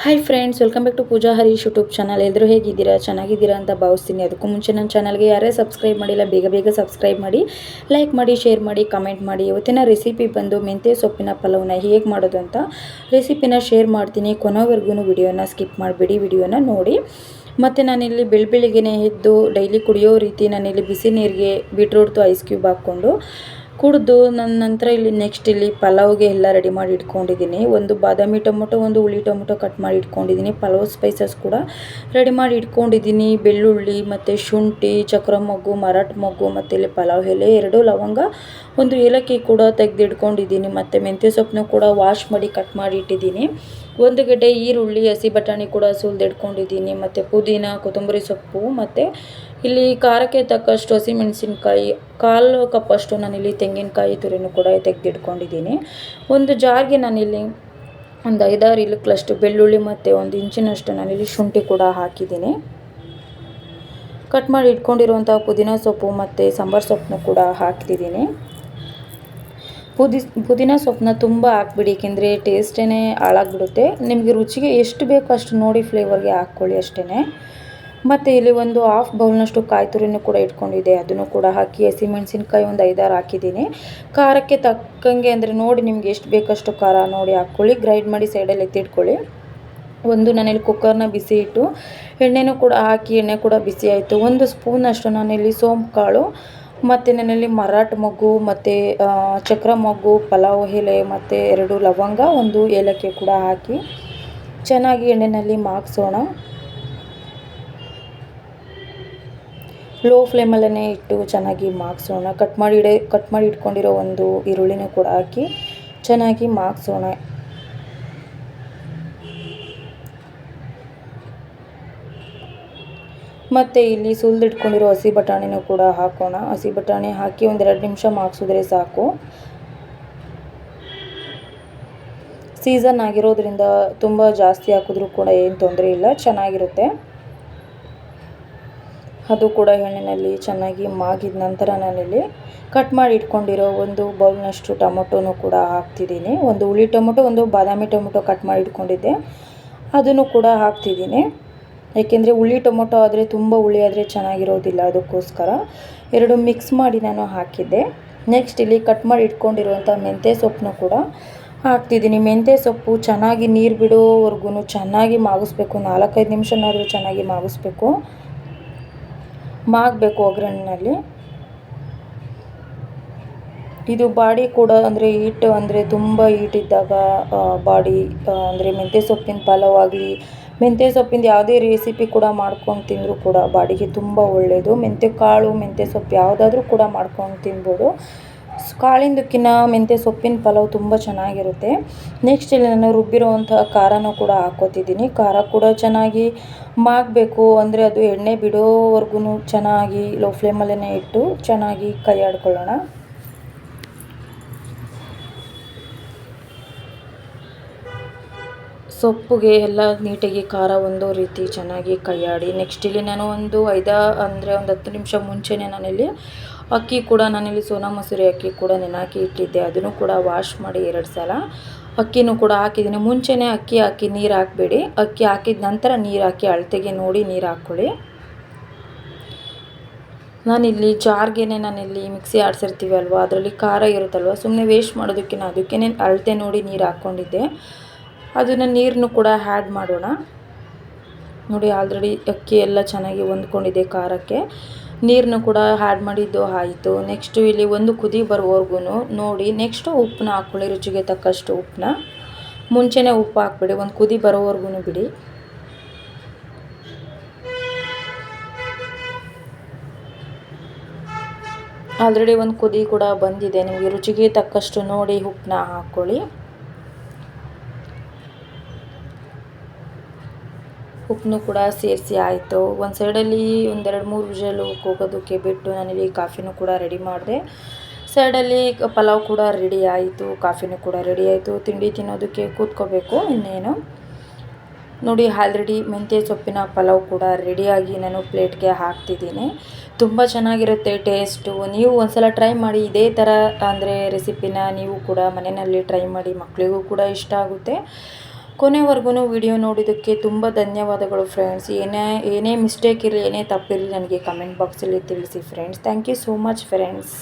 Hi friends, welcome back to Pooja Harish YouTube channel. ಎಲ್ಲರೂ ಹೇಗಿದ್ದೀರಾ? ಚೆನ್ನಾಗಿದ್ದೀರಾ ಅಂತ ಭಾವಿಸ್ತೀನಿ. ಅದಕ್ಕೂ ಮುಂಚೆ ನನ್ನ ಚಾನಲ್ಗೆ ಯಾರೇ ಸಬ್ಸ್ಕ್ರೈಬ್ ಮಾಡಿಲ್ಲ, ಬೇಗ ಸಬ್ಸ್ಕ್ರೈಬ್ ಮಾಡಿ, ಲೈಕ್ ಮಾಡಿ, ಶೇರ್ ಮಾಡಿ, ಕಮೆಂಟ್ ಮಾಡಿ. ಇವತ್ತಿನ ರೆಸಿಪಿ ಬಂದು ಮೆಂತ್ಯ ಸೊಪ್ಪಿನ ಪಲಾವ್ನ ಹೇಗೆ ಮಾಡೋದು ಅಂತ ರೆಸಿಪಿನ ಶೇರ್ ಮಾಡ್ತೀನಿ. ಕೊನೆವರೆಗೂ ವಿಡಿಯೋನ ಸ್ಕಿಪ್ ಮಾಡಿಬಿಡಿ, ವಿಡಿಯೋನ ನೋಡಿ. ಮತ್ತು ನಾನಿಲ್ಲಿ ಬೆಳಗ್ಗೆನೇ ಎದ್ದು ಡೈಲಿ ಕುಡಿಯೋ ರೀತಿ ನಾನಿಲ್ಲಿ ಬಿಸಿ ನೀರಿಗೆ ಬೀಟ್ರೂಟ್ದು ಐಸ್ ಕ್ಯೂಬ್ ಹಾಕ್ಕೊಂಡು ಕುಡಿದು ನನ್ನ ನಂತರ ಇಲ್ಲಿ ನೆಕ್ಸ್ಟ್ ಇಲ್ಲಿ ಪಲಾವ್ಗೆ ಎಲ್ಲ ರೆಡಿ ಮಾಡಿ ಇಟ್ಕೊಂಡಿದ್ದೀನಿ. ಒಂದು ಬಾದಾಮಿ ಟೊಮೊಟೊ, ಒಂದು ಹುಳಿ ಟೊಮೊಟೊ ಕಟ್ ಮಾಡಿ ಇಟ್ಕೊಂಡಿದ್ದೀನಿ. ಪಲಾವ್ ಸ್ಪೈಸಸ್ ಕೂಡ ರೆಡಿ ಮಾಡಿ ಇಟ್ಕೊಂಡಿದ್ದೀನಿ. ಬೆಳ್ಳುಳ್ಳಿ ಮತ್ತು ಶುಂಠಿ, ಚಕ್ರ ಮೊಗ್ಗು, ಮರಾಠ ಮೊಗ್ಗು, ಮತ್ತು ಇಲ್ಲಿ ಪಲಾವ್ ಎಲೆ, 2 ಲವಂಗ, ಒಂದು ಏಲಕ್ಕಿ ಕೂಡ ತೆಗೆದು ಇಟ್ಕೊಂಡಿದ್ದೀನಿ. ಮತ್ತು ಮೆಂತ್ಯ ಸೊಪ್ಪನ್ನು ಕೂಡ ವಾಶ್ ಮಾಡಿ ಕಟ್ ಮಾಡಿ ಇಟ್ಟಿದ್ದೀನಿ. ಒಂದು ಗಡ್ಡೆ ಈರುಳ್ಳಿ, ಹಸಿ ಬಟಾಣಿ ಕೂಡ ಸುಲಿದಿಟ್ಕೊಂಡಿದ್ದೀನಿ. ಮತ್ತು ಪುದೀನ, ಕೊತ್ತಂಬರಿ ಸೊಪ್ಪು, ಮತ್ತು ಇಲ್ಲಿ ಖಾರಕ್ಕೆ ತಕ್ಕಷ್ಟು ಹಸಿಮೆಣಸಿನ್ಕಾಯಿ, 1/4 ಕಪ್ಪಷ್ಟು ನಾನಿಲ್ಲಿ ತೆಂಗಿನಕಾಯಿ ತುರಿನೂ ಕೂಡ ತೆಗೆದಿಟ್ಕೊಂಡಿದ್ದೀನಿ. ಒಂದು ಜಾರ್ಗೆ ನಾನಿಲ್ಲಿ ಒಂದು 5-6 ಇಲುಕ್ಲಷ್ಟು ಬೆಳ್ಳುಳ್ಳಿ ಮತ್ತು 1 ಇಂಚಿನಷ್ಟು ನಾನಿಲ್ಲಿ ಶುಂಠಿ ಕೂಡ ಹಾಕಿದ್ದೀನಿ. ಕಟ್ ಮಾಡಿ ಇಟ್ಕೊಂಡಿರುವಂಥ ಪುದೀನ ಸೊಪ್ಪು ಮತ್ತು ಸಾಂಬಾರು ಸೊಪ್ಪನ್ನು ಕೂಡ ಹಾಕ್ತಿದ್ದೀನಿ. ಪುದೀನ ಸೊಪ್ಪನ್ನ ತುಂಬ ಹಾಕ್ಬಿಡಿ, ಏಕೆಂದರೆ ಟೇಸ್ಟೇ ಹಾಳಾಗ್ಬಿಡುತ್ತೆ. ನಿಮಗೆ ರುಚಿಗೆ ಎಷ್ಟು ಬೇಕೋ ಅಷ್ಟು ನೋಡಿ ಫ್ಲೇವರ್ಗೆ ಹಾಕ್ಕೊಳ್ಳಿ ಅಷ್ಟೇ. ಮತ್ತು ಇಲ್ಲಿ ಒಂದು 1/2 ಬೌಲ್ನಷ್ಟು ಕಾಯಿ ತುರಿನೂ ಕೂಡ ಇಟ್ಕೊಂಡಿದ್ದೆ, ಅದನ್ನು ಕೂಡ ಹಾಕಿ ಹಸಿಮೆಣಸಿನ್ಕಾಯಿ ಒಂದು 5-6 ಹಾಕಿದ್ದೀನಿ. ಖಾರಕ್ಕೆ ತಕ್ಕಂಗೆ ಅಂದರೆ ನೋಡಿ ನಿಮ್ಗೆ ಎಷ್ಟು ಬೇಕಷ್ಟು ಖಾರ ನೋಡಿ ಹಾಕ್ಕೊಳ್ಳಿ. ಗ್ರೈಂಡ್ ಮಾಡಿ ಸೈಡಲ್ಲಿ ಎತ್ತಿಟ್ಕೊಳ್ಳಿ. ಒಂದು ನಾನಿಲ್ಲಿ ಕುಕ್ಕರ್ನ ಬಿಸಿ ಇಟ್ಟು ಎಣ್ಣೆನೂ ಕೂಡ ಹಾಕಿ, ಎಣ್ಣೆ ಕೂಡ ಬಿಸಿ ಆಯಿತು. 1 ಸ್ಪೂನಷ್ಟು ನಾನಿಲ್ಲಿ ಸೋಂಪು ಕಾಳು, ಮತ್ತು ನಾನಿಲ್ಲಿ ಮರಾಠ ಮೊಗ್ಗು, ಮತ್ತು ಚಕ್ರ ಮೊಗ್ಗು, ಪಲಾವ್ ಎಲೆ, ಮತ್ತು 2 ಲವಂಗ, 1 ಏಲಕ್ಕಿ ಕೂಡ ಹಾಕಿ ಚೆನ್ನಾಗಿ ಎಣ್ಣೆಯಲ್ಲಿ ಮಾಗಿಸೋಣ. ಲೋ ಫ್ಲೇಮಲ್ಲೇ ಇಟ್ಟು ಚೆನ್ನಾಗಿ ಮಾಗಿಸೋಣ. ಕಟ್ ಮಾಡಿ ಇಟ್ಕೊಂಡಿರೋ ಒಂದು ಈರುಳ್ಳಿನೂ ಕೂಡ ಹಾಕಿ ಚೆನ್ನಾಗಿ ಮಾಗಿಸೋಣ. ಮತ್ತು ಇಲ್ಲಿ ಸುಲಿದಿಟ್ಕೊಂಡಿರೋ ಹಸಿ ಬಟಾಣಿನೂ ಕೂಡ ಹಾಕೋಣ. ಹಸಿ ಬಟಾಣಿ ಹಾಕಿ 1-2 ನಿಮಿಷ ಮಾಗಿಸಿದ್ರೆ ಸಾಕು. ಸೀಸನ್ ಆಗಿರೋದ್ರಿಂದ ತುಂಬ ಜಾಸ್ತಿ ಹಾಕಿದ್ರೂ ಕೂಡ ಏನು ತೊಂದರೆ ಇಲ್ಲ, ಚೆನ್ನಾಗಿರುತ್ತೆ. ಅದು ಕೂಡ ಎಣ್ಣೆಯಲ್ಲಿ ಚೆನ್ನಾಗಿ ಮಾಗಿದ ನಂತರ ನಾನಿಲ್ಲಿ ಕಟ್ ಮಾಡಿ ಇಟ್ಕೊಂಡಿರೋ 1 ಬೌಲ್ನಷ್ಟು ಟೊಮೊಟೊನೂ ಕೂಡ ಹಾಕ್ತಿದ್ದೀನಿ. 1 ಹುಳಿ ಟೊಮೊಟೊ, 1 ಬಾದಾಮಿ ಟೊಮೊಟೊ ಕಟ್ ಮಾಡಿ ಇಟ್ಕೊಂಡಿದ್ದೆ, ಅದನ್ನು ಕೂಡ ಹಾಕ್ತಿದ್ದೀನಿ. ಏಕೆಂದರೆ ಹುಳಿ ಟೊಮೊಟೊ ಆದರೆ ತುಂಬ ಹುಳಿ ಆದರೆ ಚೆನ್ನಾಗಿರೋದಿಲ್ಲ, ಅದಕ್ಕೋಸ್ಕರ 2 ಮಿಕ್ಸ್ ಮಾಡಿ ನಾನು ಹಾಕಿದ್ದೆ. ನೆಕ್ಸ್ಟ್ ಇಲ್ಲಿ ಕಟ್ ಮಾಡಿ ಇಟ್ಕೊಂಡಿರುವಂಥ ಮೆಂತ್ಯ ಸೊಪ್ಪನ್ನು ಕೂಡ ಹಾಕ್ತಿದ್ದೀನಿ. ಮೆಂತ್ಯ ಸೊಪ್ಪು ಚೆನ್ನಾಗಿ ನೀರು ಬಿಡೋವರೆಗೂ ಚೆನ್ನಾಗಿ ಮಾಗಿಸ್ಬೇಕು. 4-5 ನಿಮಿಷನಾದರೂ ಚೆನ್ನಾಗಿ ಮಾಗಬೇಕು ಒಗ್ಗರಣೆಯಲ್ಲಿ. ಇದು ಬಾಡಿ ಕೂಡ ಅಂದರೆ ಹೀಟ್, ಅಂದರೆ ತುಂಬ ಹೀಟ್ ಇದ್ದಾಗ ಬಾಡಿ ಅಂದರೆ ಮೆಂತ್ಯ ಸೊಪ್ಪಿನ ಪಲಾವ್ ಆಗಲಿ, ಮೆಂತ್ಯ ಸೊಪ್ಪಿಂದ ಯಾವುದೇ ರೆಸಿಪಿ ಕೂಡ ಮಾಡ್ಕೊಂಡು ತಿಂದರೂ ಕೂಡ ಬಾಡಿಗೆ ತುಂಬ ಒಳ್ಳೆಯದು. ಮೆಂತ್ಯ ಕಾಳು, ಮೆಂತ್ಯ ಸೊಪ್ಪು ಯಾವುದಾದ್ರೂ ಕೂಡ ಮಾಡ್ಕೊಂಡು ತಿನ್ಬೋದು. ಕಾಳಿಂದಕ್ಕಿಂತ ಮೆಂತ್ಯ ಸೊಪ್ಪಿನ ಪಲಾವ್ ತುಂಬ ಚೆನ್ನಾಗಿರುತ್ತೆ. ನೆಕ್ಸ್ಟ್ ಇಲ್ಲಿ ನಾನು ರುಬ್ಬಿರೋವಂಥ ಖಾರನೂ ಕೂಡ ಹಾಕ್ಕೋತಿದ್ದೀನಿ. ಖಾರ ಕೂಡ ಚೆನ್ನಾಗಿ ಮಾಗಬೇಕು, ಅಂದರೆ ಅದು ಎಣ್ಣೆ ಬಿಡೋವರೆಗೂ ಚೆನ್ನಾಗಿ ಲೋ ಫ್ಲೇಮಲ್ಲೇ ಇಟ್ಟು ಚೆನ್ನಾಗಿ ಕೈ ಆಡ್ಕೊಳ್ಳೋಣ. ಸೊಪ್ಪಿಗೆ ಎಲ್ಲ ನೀಟಾಗಿ ಖಾರ ಒಂದೋ ರೀತಿ ಚೆನ್ನಾಗಿ ಕೈಯಾಡಿ. ನೆಕ್ಸ್ಟ್ ಇಲ್ಲಿ ನಾನು ಒಂದು 10 ನಿಮಿಷ ಮುಂಚೆನೇ ನಾನಿಲ್ಲಿ ಅಕ್ಕಿ ಕೂಡ ನಾನಿಲ್ಲಿ ಸೋನಾ ಮಸೂರಿ ಅಕ್ಕಿ ಕೂಡ ನೆನಾಕಿ ಇಟ್ಟಿದ್ದೆ, ಅದನ್ನು ಕೂಡ ವಾಶ್ ಮಾಡಿ 2 ಸಲ ಅಕ್ಕಿನೂ ಕೂಡ ಹಾಕಿದ್ದೀನಿ. ಮುಂಚೆನೇ ಅಕ್ಕಿ ಹಾಕಿ ನೀರು ಹಾಕಬೇಡಿ, ಅಕ್ಕಿ ಹಾಕಿದ ನಂತರ ನೀರು ಹಾಕಿ ಅಳತೆಗೆ ನೋಡಿ ನೀರು ಹಾಕ್ಕೊಳ್ಳಿ. ನಾನಿಲ್ಲಿ ಜಾರ್ಗೆ ನಾನಿಲ್ಲಿ ಮಿಕ್ಸಿ ಆಡಿಸಿರ್ತೀವಿ ಅಲ್ವ, ಅದರಲ್ಲಿ ಖಾರ ಇರುತ್ತಲ್ವ, ಸುಮ್ಮನೆ ವೇಸ್ಟ್ ಮಾಡೋದಕ್ಕಿಂತ ಅದಕ್ಕೇ ಅಳತೆ ನೋಡಿ ನೀರು ಹಾಕ್ಕೊಂಡಿದ್ದೆ. ಅದನ್ನು ನೀರನ್ನು ಕೂಡ ಆ್ಯಡ್ ಮಾಡೋಣ. ನೋಡಿ ಆಲ್ರೆಡಿ ಅಕ್ಕಿ ಎಲ್ಲ ಚೆನ್ನಾಗಿ ಹೊಂದ್ಕೊಂಡಿದೆ ಖಾರಕ್ಕೆ. ನೀರನ್ನು ಕೂಡ ಆ್ಯಡ್ ಮಾಡಿದ್ದು ಆಯಿತು. ನೆಕ್ಸ್ಟು ಇಲ್ಲಿ ಒಂದು ಕುದಿ ಬರೋವರೆಗೂ ನೋಡಿ. ನೆಕ್ಸ್ಟು ಉಪ್ಪನ್ನ ಹಾಕ್ಕೊಳ್ಳಿ, ರುಚಿಗೆ ತಕ್ಕಷ್ಟು ಉಪ್ಪನ್ನ. ಮುಂಚೆನೇ ಉಪ್ಪು ಹಾಕ್ಬಿಡಿ, ಒಂದು ಕುದಿ ಬರೋವರೆಗೂ ಬಿಡಿ. ಆಲ್ರೆಡಿ ಒಂದು ಕುದಿ ಕೂಡ ಬಂದಿದೆ. ನಿಮಗೆ ರುಚಿಗೆ ತಕ್ಕಷ್ಟು ನೋಡಿ ಉಪ್ಪನ್ನ ಹಾಕ್ಕೊಳ್ಳಿ. ಉಪ್ಪನ್ನು ಕೂಡ ಸೇರಿಸಿ ಆಯಿತು. ಒಂದು ಸೈಡಲ್ಲಿ 1-2-3 ವಿಷಲು ಹೋಗೋದಕ್ಕೆ ಬಿಟ್ಟು ನಾನಿಲ್ಲಿ ಕಾಫಿನೂ ಕೂಡ ರೆಡಿ ಮಾಡಿದೆ. ಸೈಡಲ್ಲಿ ಪಲಾವ್ ಕೂಡ ರೆಡಿ ಆಯಿತು, ಕಾಫಿನೂ ಕೂಡ ರೆಡಿ ಆಯಿತು. ತಿಂಡಿ ತಿನ್ನೋದಕ್ಕೆ ಕೂತ್ಕೋಬೇಕು ಇನ್ನೇನು. ನೋಡಿ ಆಲ್ರೆಡಿ ಮೆಂತ್ಯ ಸೊಪ್ಪಿನ ಪಲಾವ್ ಕೂಡ ರೆಡಿಯಾಗಿ ನಾನು ಪ್ಲೇಟ್ಗೆ ಹಾಕ್ತಿದ್ದೀನಿ. ತುಂಬ ಚೆನ್ನಾಗಿರುತ್ತೆ ಟೇಸ್ಟು. ನೀವು ಒಂದ್ಸಲ ಟ್ರೈ ಮಾಡಿ, ಇದೇ ಥರ ಅಂದರೆ ರೆಸಿಪಿನ ನೀವು ಕೂಡ ಮನೆಯಲ್ಲಿ ಟ್ರೈ ಮಾಡಿ, ಮಕ್ಕಳಿಗೂ ಕೂಡ ಇಷ್ಟ ಆಗುತ್ತೆ. ಕೊನೆವರೆಗೂ ವಿಡಿಯೋ ನೋಡಿದ್ದಕ್ಕೆ ತುಂಬ ಧನ್ಯವಾದಗಳು ಫ್ರೆಂಡ್ಸ್. ಏನೇ ಮಿಸ್ಟೇಕ್ ಇರಲಿ, ಏನೇ ತಪ್ಪಿರಲಿ ನನಗೆ ಕಮೆಂಟ್ ಬಾಕ್ಸಲ್ಲಿ ತಿಳಿಸಿ friends. Thank you so much friends.